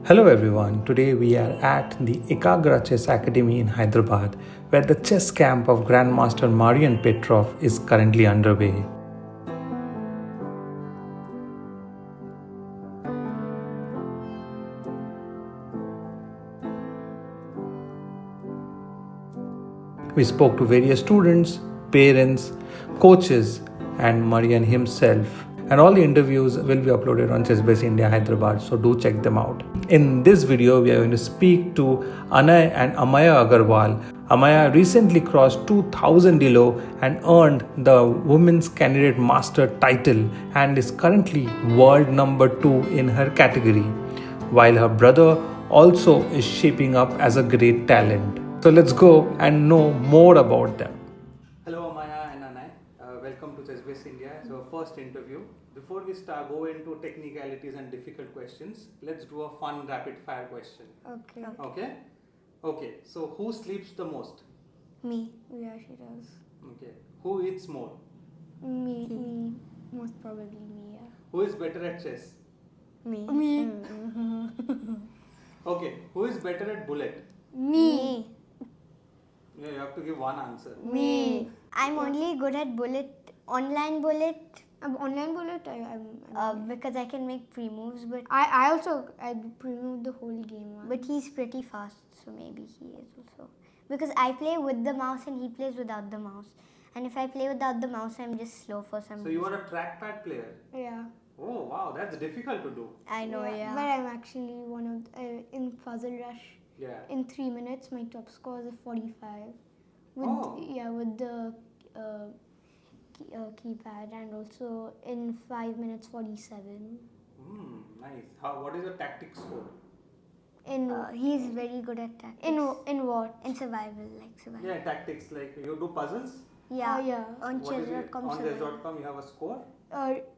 Hello everyone, today we are at the Ekagra Chess Academy in Hyderabad, where the chess camp of Grandmaster Marian Petrov is currently underway. We spoke to various students, parents, coaches, and Marian himself. And all the interviews will be uploaded on ChessBase India Hyderabad, so do check them out. In this video, we are going to speak to Anay and Amaya Agarwal. Amaya recently crossed 2000 elo and earned the Women's Candidate Master title and is currently world number 2 in her category, while her brother also is shaping up as a great talent. So let's go and know more about them. Hello, Amaya and Anay. Welcome to ChessBase India. So, first interview. Before we start go into technicalities and difficult questions, let's do a fun rapid fire question. Okay. Okay? Okay. So, who sleeps the most? Me. Yeah, she does. Okay. Who eats more? Me. Most probably me, yeah. Who is better at chess? Me. Okay. Who is better at bullet? Me. Yeah, you have to give one answer. Me. I'm only good at online bullet. Online bullet, because I can make pre-moves, but I pre-moved the whole game once. But he's pretty fast, so maybe he is also. Because I play with the mouse and he plays without the mouse. And if I play without the mouse, I'm just slow for some reason. So you are a trackpad player? Yeah. Oh wow, that's difficult to do. I know, yeah. But I'm actually one of in Puzzle Rush. Yeah. In 3 minutes, my top score is a 45. With the keypad, and also in 5 minutes 47. Nice. What is your tactics score? He's very good at tactics. In what? In survival, like survival. Yeah, tactics, like you do puzzles? Yeah. Yeah. On chess.com. On chess.com you have a score?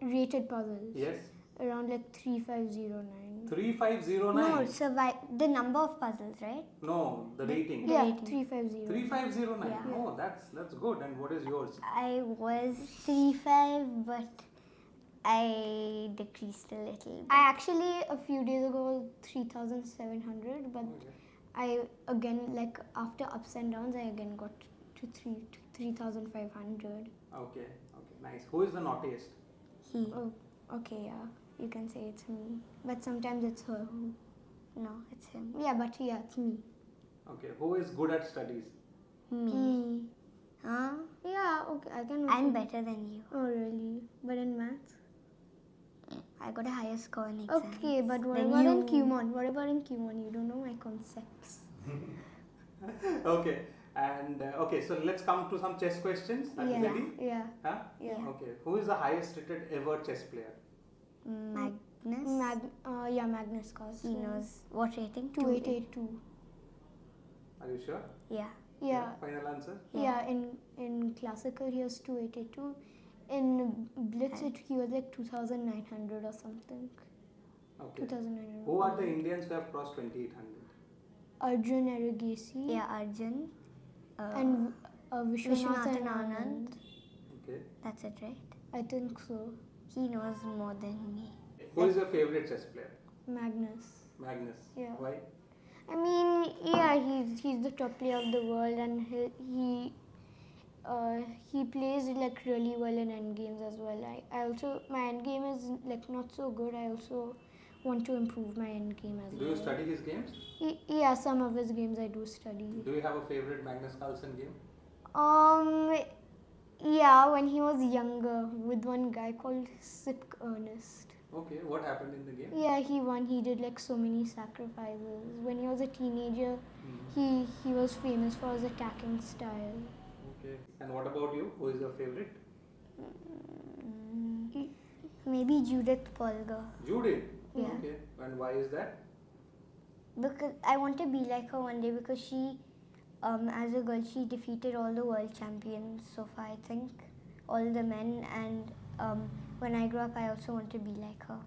Rated puzzles. Yes. Around like 3509. 3509? No, the number of puzzles, right? No, the rating. Yeah, 350. 3509. Yeah. Oh, that's good. And what is yours? I was 35, but I decreased a little bit. I actually a few days ago was 3700, but I again, like after ups and downs, I again got to 3500. Okay, nice. Who is the naughtiest? He. Oh, okay, yeah. You can say it's me. But sometimes it's her. No, it's him. Yeah, but yeah, it's me. Okay, who is good at studies? Me. Huh? Yeah, okay, I can. I'm better than you. Oh, really? But in maths? I got a higher score in exams. Okay, but what about in Kumon? What about in Kumon? You don't know my concepts. Okay, and so let's come to some chess questions. Are you ready? Yeah. Huh? Yeah. Okay, who is the highest rated ever chess player? Magnus. Magnus Carlsen. He knows what rating? 2882. Are you sure? Yeah. Yeah. Final answer? Yeah, in classical he was 2882. In Blitz he was like 2900 or something. Okay. 2900. Who are the Indians who have crossed 2800? Arjun Erugesi. Yeah, Arjun. And Vishwanathan Anand. Okay. That's it, right? I think so. He knows more than me. Who is your favorite chess player? Magnus. Yeah. Why? I mean, yeah, he's the top player of the world, and he plays like really well in endgames as well. I also, my endgame is like not so good. I also want to improve my endgame as well. Do you study his games? Yeah, some of his games I do study. Do you have a favorite Magnus Carlsen game? Yeah, when he was younger, with one guy called Sipk Ernest. Okay, what happened in the game? Yeah, he won. He did like so many sacrifices. When he was a teenager, he was famous for his attacking style. Okay. And what about you? Who is your favorite? Maybe Judith Polgar. Judith? Yeah. Okay. And why is that? Because I want to be like her one day, because she, as a girl, she defeated all the world champions so far, I think. All the men, and when I grow up, I also want to be like her.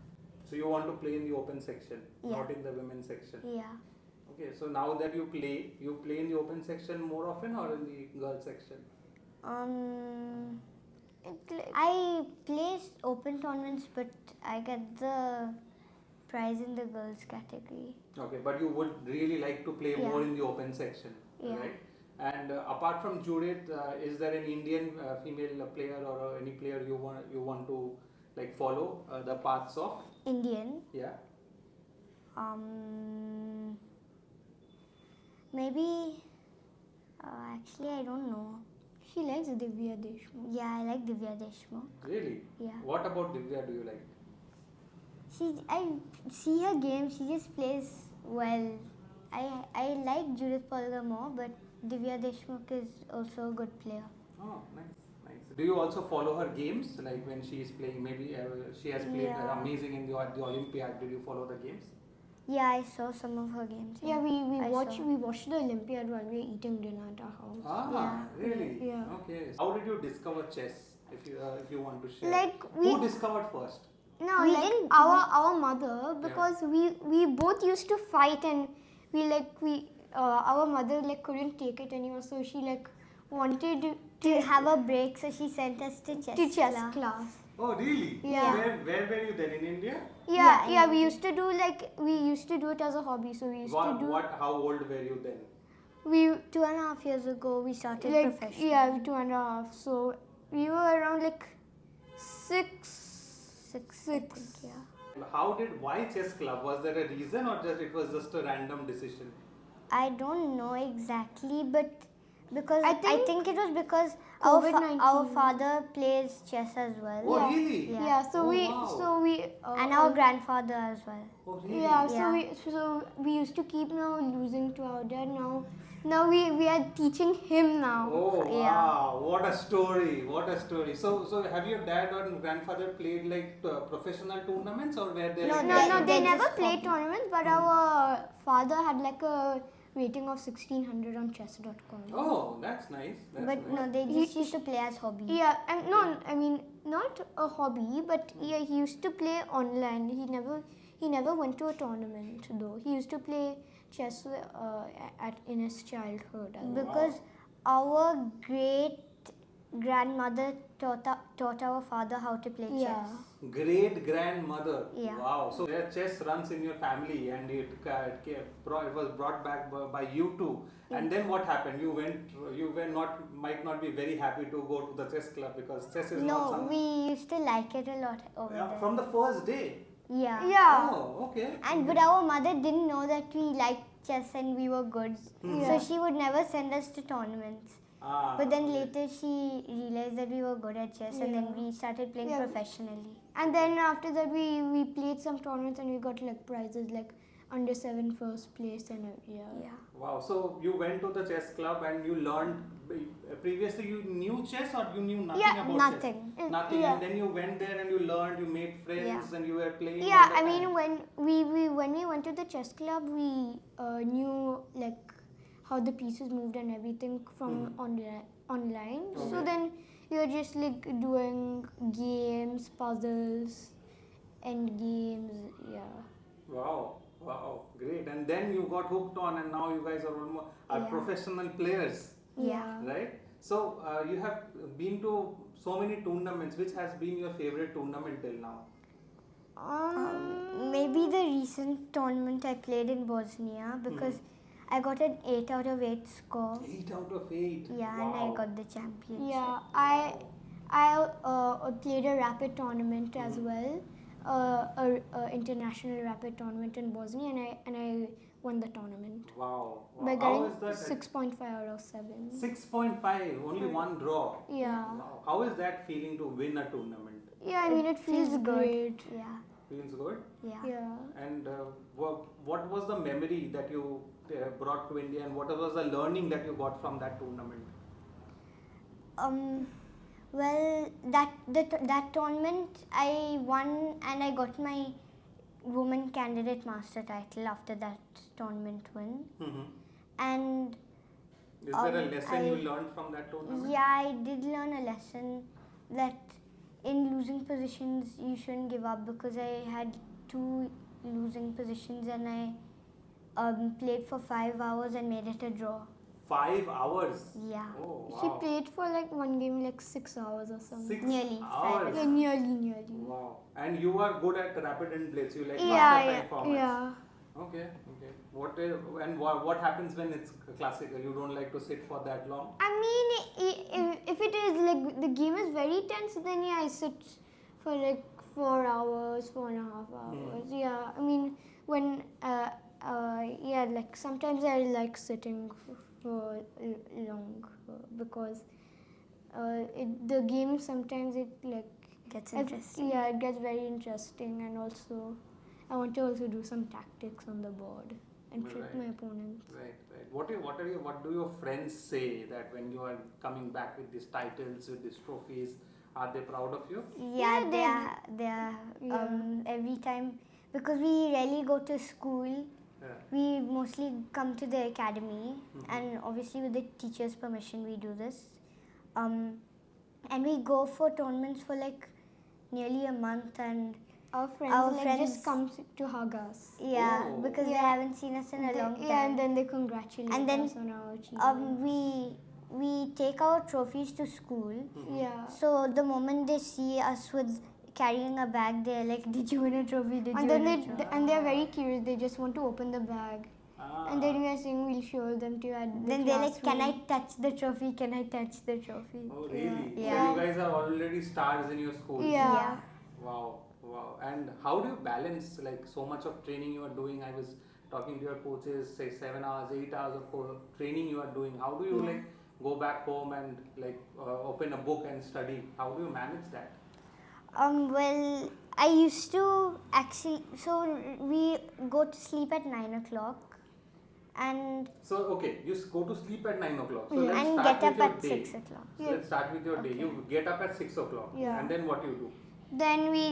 So you want to play in the open section, Yeah. not in the women's section? Yeah. Okay, so now that you play in the open section more often or in the girls section? I play open tournaments, but I get the prize in the girls category. Okay, but you would really like to play Yeah. more in the open section, Yeah. right? And apart from Judith, is there an Indian female player or any player you want to like follow the paths of? Indian. Yeah. Maybe. Actually, I don't know. She likes Divya Deshmukh. Yeah, I like Divya Deshmukh. Really? Yeah. What about Divya do you like? I see her game. She just plays well. I like Judith Polgar more, but Divya Deshmukh is also a good player. Oh, nice. Do you also follow her games? Like when she is playing, maybe she has played Yeah. amazing in the Olympiad. Did you follow the games? Yeah, I saw some of her games. Yeah, we I watched saw. the Olympiad while we were eating dinner at our house. Ah, Yeah. really? Yeah. Okay. How did you discover chess? If you want to share. Like Who discovered first? No, We like didn't- our mother, because we both used to fight, and our mother like couldn't take it anymore, so she like wanted to have a break, so she sent us to chess class. Oh, really? Yeah. Where were you then? In India? Yeah, we used to do it as a hobby. So we used to do How old were you then? we 2.5 years ago, we started like professionally. yeah 2.5. So we were around like six. I think, yeah. Why chess club? Was there a reason or it was just a random decision? I don't know exactly, but because I I think it was because COVID-19. our father plays chess as well. Oh, really? Yeah. Yeah, so Oh, we wow. so we And our grandfather as well. Oh, really? yeah, Yeah. so we used to keep losing to our dad. Now we are teaching him now. Oh, Yeah. wow. What a story. What a story. So have your dad or grandfather played like professional tournaments or were they No, like No, they They never just played copy. tournaments, but our father had like a rating of 1600 on chess.com. Oh, that's nice. That's But nice. no, they just used to play as hobby. Yeah, I mean not a hobby, but yeah, he used to play online. He never went to a tournament though. He used to play chess in his childhood. as well. Because our great grandmother taught our father how to play Yeah. chess. Great grandmother. Yeah. Wow. So chess runs in your family and it was brought back by you too. And then what happened? You might not be very happy to go to the chess club because chess is not No, something. we used to like it a lot over there. From the first day. Yeah. Yeah. Oh, okay. But our mother didn't know that we liked chess and we were good. Yeah. So she would never send us to tournaments. Ah, But then okay. later she realized that we were good at chess and then Yeah. we started playing Yeah. professionally. And then after that we played some tournaments and we got like prizes like under-7 first place and yeah. Wow. So you went to the chess club and you learned. Previously, you knew chess or you knew nothing Yeah, about nothing. chess? Nothing. Yeah. And then you went there and you learned. You made friends Yeah. and you were playing. Yeah, all the I mean time. when we went to the chess club, we knew like how the pieces moved and everything from online. So Okay. then you're just like doing games, puzzles, end games. Yeah. Wow, great. And then you got hooked on, and now you guys are almost Yeah. professional players, Yeah. right? So you have been to so many tournaments. Which has been your favorite tournament till now? Maybe the recent tournament I played in Bosnia because I got an 8 out of 8 score. 8 out of 8. Yeah, Wow. and I got the championship. Yeah, I played a rapid tournament as well, a international rapid tournament in Bosnia, and I won the tournament Wow. by How getting is that? 6.5 out of 7. 6.5. Only one draw. Yeah. Wow. How is that feeling to win a tournament? Yeah, I mean it feels good. great. Yeah. Feels good. Yeah. Yeah. And what was the memory that you brought to India, and what was the learning that you got from that tournament? Well, that tournament I won and I got my woman candidate master title after that tournament win. And Is there a lesson you I- learned from that tournament? yeah, I did learn a lesson that in losing positions you shouldn't give up because I had 2 losing positions and I played for 5 hours and made it a draw 5 hours? Yeah. Oh, wow. She played for like one game like 6 hours or something. 6 Nearly, hours? Yeah, nearly. Wow. And you are good at rapid and blitz. You like Yeah, faster time formats. yeah. Okay. What happens when it's classical? You don't like to sit for that long? I mean, if it is like the game is very tense, then yeah, I sit for like 4 hours, 4.5 hours. Yeah, I mean, when yeah, like sometimes I like sitting for long because the game sometimes it like Gets interesting. Yeah, it gets very interesting, and also I want to also do some tactics on the board and trick my opponents. Right. What do your friends say that when you are coming back with these titles, with these trophies, are they proud of you? Yeah, they are. Every time, because we rarely go to school, we mostly come to the academy, and obviously with the teacher's permission we do this. And we go for tournaments for like nearly a month, and Our friends just come to hug us. because they haven't seen us in a long time. Yeah, and then they congratulate And then, us on our achievements. we take our trophies to school. Yeah. So the moment they see us with carrying a bag, they're like, "Did you win a trophy? Did And you then win a trophy?" and they're very curious. They just want to open the bag. And then we are saying we'll show them to you at the Then they're like, "Can I classroom." touch the trophy? Can I touch the trophy?" Oh, really? Yeah. So you guys are already stars in your school. Yeah. Wow. And how do you balance like so much of training you are doing? I was talking to your coaches, say 7 hours, 8 hours of training you are doing. How do you like go back home and like open a book and study? How do you manage that? Well, I used to actually. So we go to sleep at 9 o'clock, and So okay, you go to sleep at 9 o'clock. So and let's start get with up your at day. 6 o'clock. So let's start with your day. You get up at 6 o'clock. Yeah. And then what you do? Then we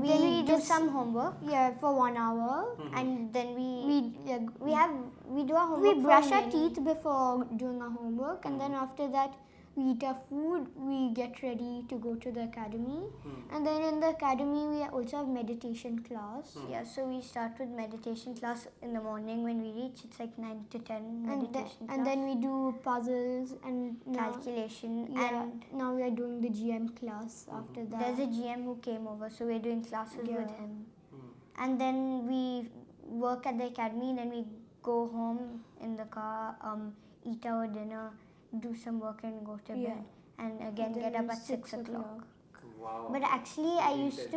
We do just some homework, yeah for 1 hour. and then We we do our homework. we for brush our many- teeth before doing our homework, and then after that we eat our food. We get ready to go to the academy, and then in the academy we also have meditation class. Yeah, so we start with meditation class in the morning when we reach. It's like 9 to 10 meditation class. And then we do puzzles and calculation, Yeah, and now we are doing the GM class after that. there's a GM who came over, so we're doing classes with Yeah. him. And then we work at the academy, and then we go home in the car, eat our dinner, do some work, and go to bed. And again Then get up at 6 6 o'clock. Wow. But actually, I used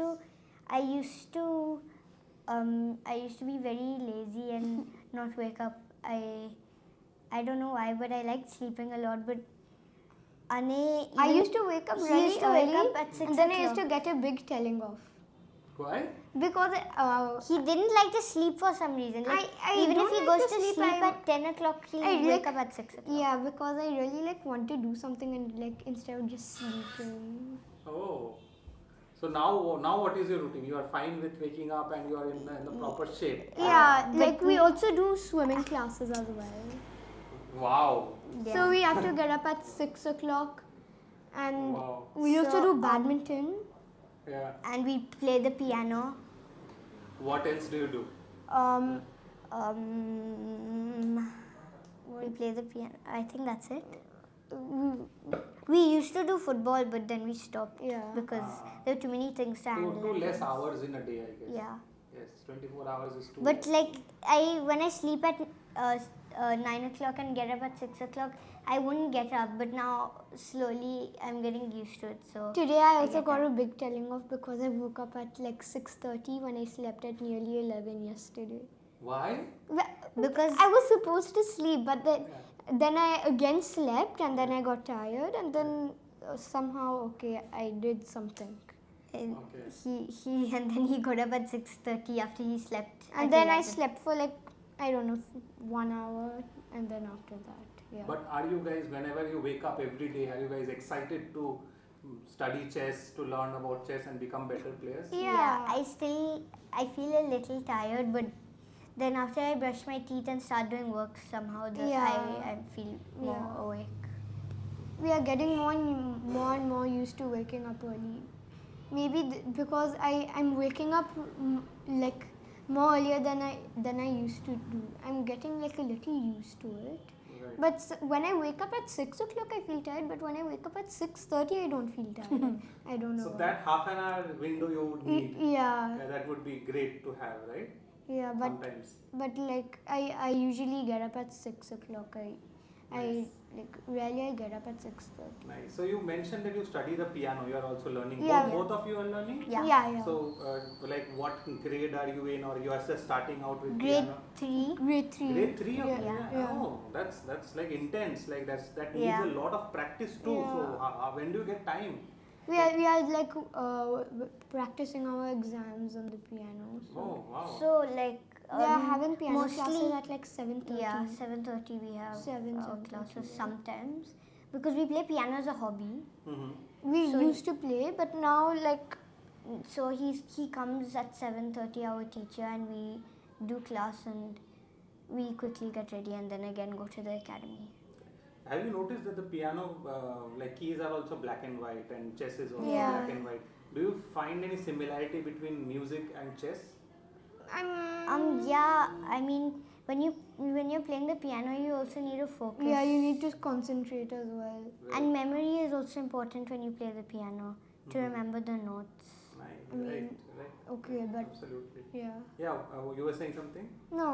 to be very lazy and not wake up. I don't know why, but I liked sleeping a lot. But Anay, I used to wake up he really used to early, wake up at 6 and then I used o'clock. to get a big telling off Why? because He didn't like to sleep for some reason. Like, I even if don't he like goes to to sleep, sleep at 10 o'clock, he'll I wake like- up at 6 o'clock. yeah, because I really like want to do something and like instead of just sleeping. Oh. So now what is your routine? You are fine with waking up and you are in the proper shape. Yeah, like we also do swimming classes as well. Wow. So we have to get up at 6 o'clock, and Wow. we also So, do badminton. Yeah. And we play the piano. What else do you do? We play the piano. I think that's it. We used to do football, but then we stopped because there were too many things to handle. Two at less once. hours in a day, I guess. Yeah. Yes, 24 hours is too But less. like when I sleep at 9 o'clock and get up at 6 o'clock, I wouldn't get up. But now slowly I'm getting used to it. So Today I also got a big telling off because I woke up at like 6:30 when I slept at nearly 11 yesterday. Why? because I was supposed to sleep, but then I again slept, and then I got tired, and then somehow I did something. Okay. he and then he got up at 6:30 after he slept. And at then I 11. slept for like, I don't know, 1 hour, and then after that, yeah. But are you guys, whenever you wake up every day, are you guys excited to study chess, to learn about chess and become better players? Yeah. I feel a little tired, but then after I brush my teeth and start doing work, somehow I feel more awake. We are getting more and more used to waking up early. Maybe because I'm waking up like more earlier than I used to do. I'm getting like a little used to it. Right. But when I wake up at 6 o'clock, I feel tired. But when I wake up at 6:30, I don't feel tired. I don't know. So why. that half an hour window you would need. Yeah. That would be great to have, right? Yeah, but Sometimes. but like I usually get up at 6 o'clock. I like rarely I get up at 6:30. Nice. So you mentioned that you study the piano. You are also learning. Yeah. Both of you are learning. Yeah. So like what grade are you in, or you are just starting out with Grade piano? 3. Grade 3. Grade 3 of Yeah. piano. Yeah. Oh, that's like intense. Like that needs Yeah. a lot of practice too. Yeah. So when do you get time? We are like practicing our exams on the piano. So. Oh wow. So like We are having piano mostly- classes at like 7:30. Yeah, 7:30 we have 7:30, classes yeah. sometimes because we play piano as a hobby. Mm-hmm. We So- used to play, but now like So he comes at 7:30, our teacher, and we do class and we quickly get ready and then again go to the academy. Have you noticed that the piano like keys are also black and white and chess is also Yeah. black and white? Do you find any similarity between music and chess? Yeah, I mean when you're playing the piano, you also need to focus. yeah, you need to concentrate as well. And memory is also important when you play the piano to remember the notes. Nice. I mean, Right. Okay, but Absolutely. yeah. Yeah. You were saying something? No,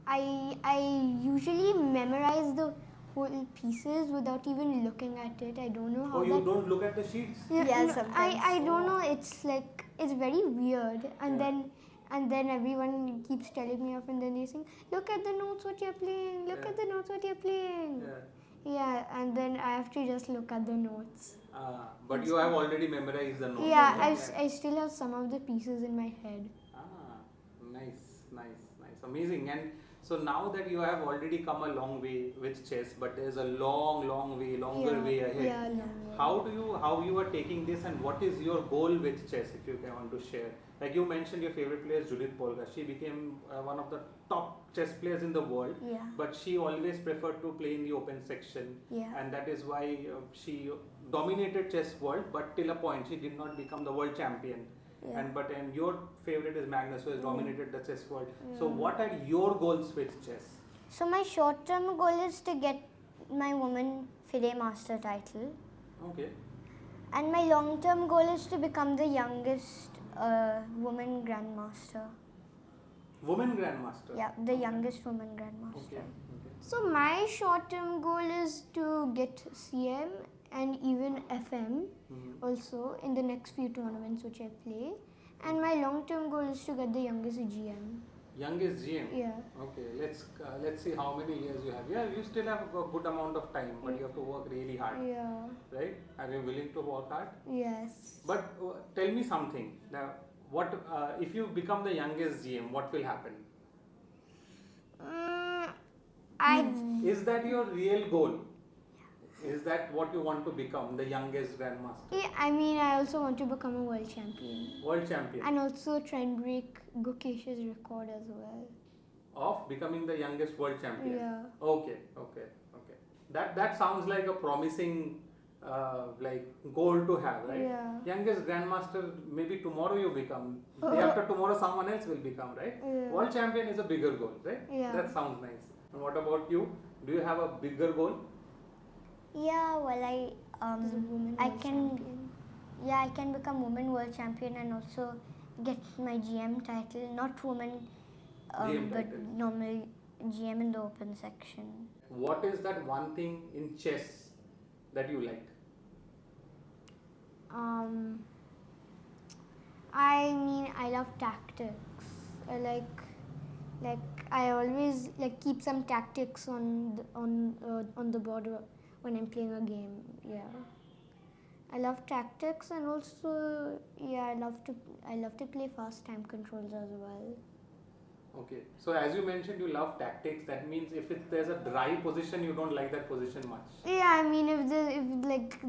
I usually memorize the whole pieces without even looking at it. I don't know how Oh, you that. don't look at the sheets? Yeah, no, sometimes. I don't know. It's like it's very weird, and Yeah. then everyone keeps telling me off, and then they saying, "Look at the notes what you're playing. Look Yeah. at the notes what you're playing." Yeah. Yeah, and then I have to just look at the notes. But you have already memorized the notes. Yeah, right? I still have some of the pieces in my head. Nice. Amazing. And so now that you have already come a long way with chess, but there's a longer way ahead. Yeah, long way. How you are taking this, and what is your goal with chess, if you can want to share? Like you mentioned, your favorite player is Judith Polgar. She became one of the top chess players in the world. Yeah. But she always preferred to play in the open section. Yeah. And that is why she dominated chess world, but till a point she did not become the world champion. Yeah. And your favorite is Magnus, who has dominated the chess world. So what are your goals with chess? So my short-term goal is to get my woman FIDE master title, Okay. and my long-term goal is to become the youngest woman grandmaster. Women grandmaster. Yeah, the youngest woman grandmaster. Okay. So my short-term goal is to get CM and even FM also in the next few tournaments which I play. And my long-term goal is to get the youngest GM. Youngest GM. Yeah. Okay. Let's see how many years you have. Yeah, you still have a good amount of time, but you have to work really hard, Yeah. right? Are you willing to work hard? Yes. But tell me something. Now, what if you become the youngest GM? What will happen? Is that your real goal? Is that what you want to become, the youngest grandmaster? Yeah, I mean, I also want to become a world champion. World champion. And also try and break Gukesh's record as well. Of becoming the youngest world champion. Yeah. Okay. That sounds like a promising like goal to have, right? Yeah. Youngest grandmaster, maybe tomorrow you become. Day after tomorrow someone else will become, right? Yeah. World champion is a bigger goal, right? Yeah. That sounds nice. And what about you? Do you have a bigger goal? Yeah, well As a woman I world can champion. yeah, I can become woman world champion and also get my GM title, not woman GM but title. normal GM in the open section. What is that one thing in chess that you like? I mean, I love tactics. I like I always like keep some tactics on the board when I'm playing a game. Yeah, I love tactics, and also I love to play fast time controls as well. Okay. So as you mentioned, you love tactics. That means if there's a dry position, you don't like that position much. Yeah, I mean, if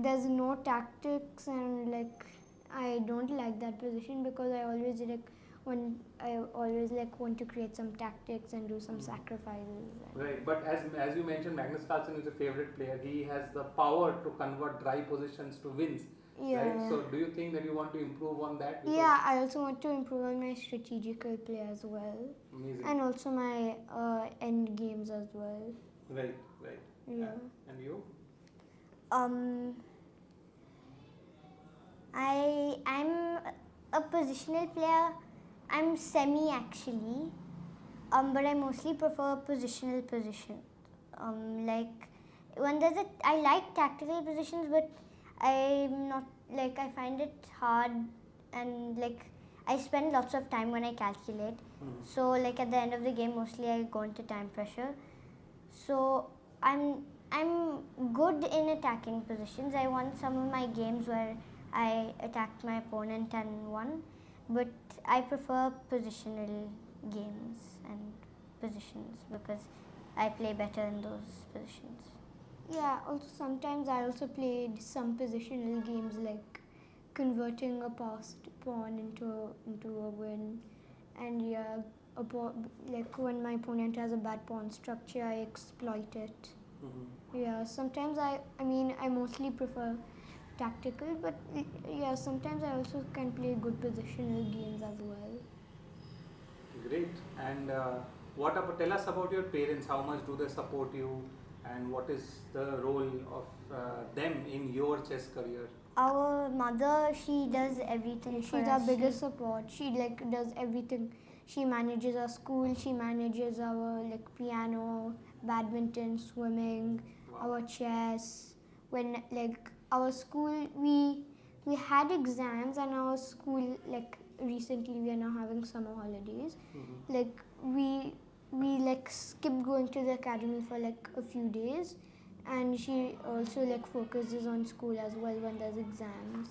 there's no tactics, and like I don't like that position because I always want to create some tactics and do some sacrifices. Right, but as you mentioned, Magnus Carlsen is a favorite player. He has the power to convert dry positions to wins. Yeah. Right. So do you think that you want to improve on that? Because Yeah, I also want to improve on my strategical play as well, Amazing. and also my end games as well. Right, right. Yeah. And you? I'm a positional player. I'm semi actually, but I mostly prefer positional position. Like when there's a, I like tactical positions, but I'm not like I find it hard and like I spend lots of time when I calculate. So like at the end of the game, mostly I go into time pressure. So I'm good in attacking positions. I won some of my games where I attacked my opponent and won, but I prefer positional games and positions because I play better in those positions. Yeah, also sometimes I also played some positional games like converting a passed pawn into a win, and yeah, like when my opponent has a bad pawn structure, I exploit it. Yeah, sometimes I mean I mostly prefer tactical, but yeah, sometimes I also can play good positional games as well. Great. And tell us about your parents. How much do they support you, and what is the role of them in your chess career? Our mother, she does everything for us. She's our biggest support. She like does everything. She manages our school. She manages our like piano, badminton, swimming, our chess. When like our school, we had exams, and our school like recently we are now having summer holidays. Like we like skipped going to the academy for like a few days, and she also like focuses on school as well when there's exams.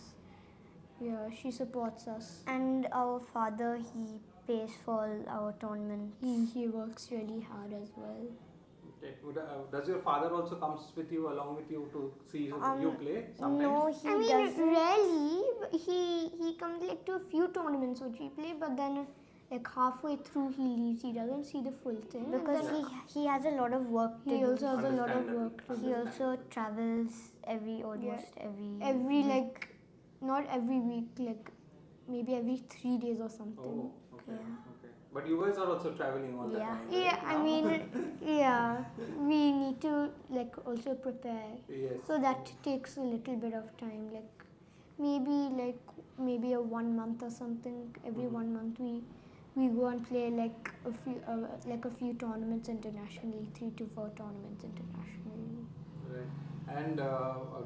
Yeah, she supports us. And our father, he pays for all our tournaments. He works really hard as well. Okay. Does your father also comes with you, along with you, to see you play sometimes? No, he I mean, doesn't. rarely. But he comes like to a few tournaments which we play, but then like halfway through he leaves. He doesn't see the full thing Because he has a lot of work to he do. also has a lot of work to He do. also travels every Every like not every week, like maybe every 3 days or something. Oh, okay, okay. But you guys are also traveling all the time. Yeah, right? I Now? mean, yeah, we need to like also prepare. Yes. So that takes a little bit of time, like maybe a 1 month or something. Every 1 month we go and play like a few tournaments internationally, 3 to 4 tournaments internationally. Right. And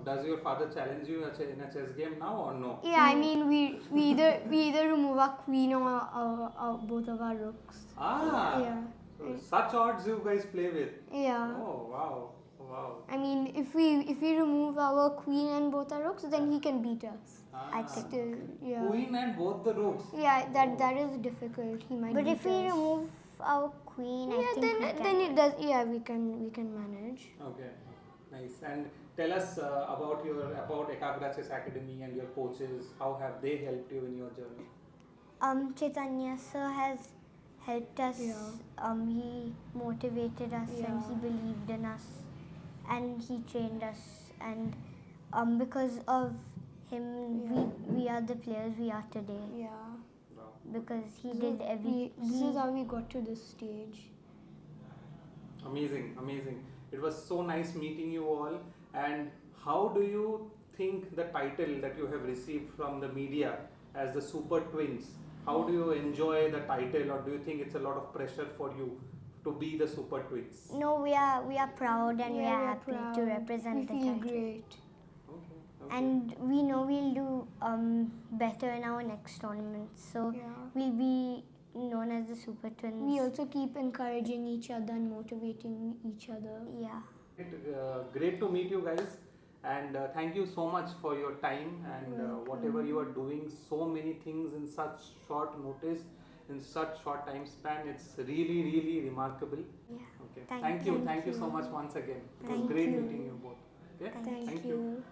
does your father challenge you in a chess game now or no? Yeah, I mean we either remove our queen or both of our rooks. Ah. Yeah. So such odds you guys play with. Yeah. Oh wow, wow. I mean, if we remove our queen and both our rooks, then he can beat us. I think. Still, yeah. Queen and both the rooks. Yeah, that is difficult. He might. But beat if we us. remove our queen, I yeah, think we can. then it does. Yeah, we can manage. Okay, nice. And tell us about Ekagra Chess Academy and your coaches. How have they helped you in your journey? Chaitanya sir has helped us. Yeah. He motivated us and Yeah. he believed in us, and he trained us. And because of him, we are the players we are today. Yeah. Wow. Because he did everything. This is how we got to this stage. Amazing, amazing. It was so nice meeting you all. And how do you think the title that you have received from the media as the Super Twins, how do you enjoy the title, or do you think it's a lot of pressure for you to be the Super Twins? No, we are proud and we are happy proud. to represent the We feel title. great. Okay. And we know we'll do better in our next tournament. So we'll be known as the Super Twins. We also keep encouraging each other and motivating each other. Yeah. Great to meet you guys, and thank you so much for your time and whatever you are doing. So many things in such short notice, in such short time span. It's really, really remarkable. Yeah. Okay. Thank Thank you so much once again. It was Thank great you. meeting you both. Okay. Thank you.